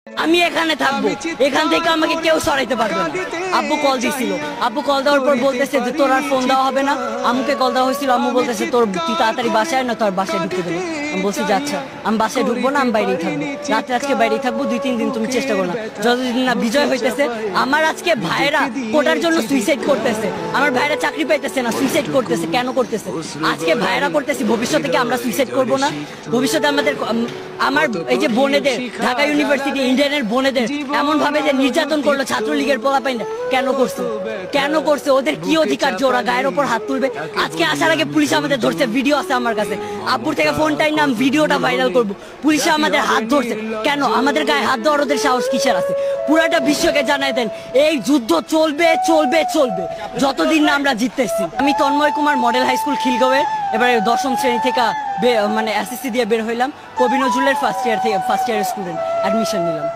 আমি এখানে থাকবো, এখান থেকে আমাকে কেউ সরাইতে পারবে না। আব্বু কল দিছিল, আব্বু কল দেওয়ার পর বলতেছে যে তোর আর ফোন দেওয়া হবে না। আম্মুকে কল দেওয়া হয়েছিল, আম্মু বলতেছে তোর তুই তাড়াতাড়ি বাসায় না তোর বাসায় ঢুকতে দেবে। আমি বলছি যে আচ্ছা আমি বাসায় ঢুকবো না, আমি বাইরেই থাকবো, রাতে আজকে বাইরেই থাকবো, 2-3 দিন তুমি চেষ্টা করো না। যতদিন না বিজয় হইতেছে, আমার আজকে ভাইয়েরা কোটার জন্য সুইসাইড করতেছে, আমার ভাইয়েরা চাকরি পাইতেছে না, সুইসাইড করতেছে। কেন করতেছে? আজকে ভাইয়েরা করতেছি, ভবিষ্যতে কি আমরা সুইসাইড করবো না? ভবিষ্যতে আমাদের আমার এই যে বোনেদের ঢাকা ইউনিভার্সিটি ইন্ডিয়ানের বোনেদের এমন ভাবে যে নির্যাতন করলো ছাত্রলীগের পোলাপাইনরা, কেন করছে? কেন করছে? ওদের কি অধিকার যে ওরা গায়ের ওপর হাত তুলবে? আজকে আসার আগে পুলিশ আমাদের ধরছে, ভিডিও আছে আমার কাছে, আব্বুর থেকে ফোনটাই নাম ভিডিওটা ভাইরাল করব। পুলিশে আমাদের হাত ধরছে, কেন? আমাদের গায়ে হাত দেওয়ার ওদের সাহস কিসের আছে? পুরাটা বিশ্বকে জানাই দেন এই যুদ্ধ চলবে চলবে চলবে যতদিন না আমরা জিততেছি। আমি Tanmoy Kumar model high school খিলগাঁওয়ে এবারে 10ম শ্রেণী থেকে মানে এসএসসি দিয়ে বের হইলাম, কবি নজরুলের ফার্স্ট ইয়ার স্টুডেন্ট, অ্যাডমিশন নিলাম।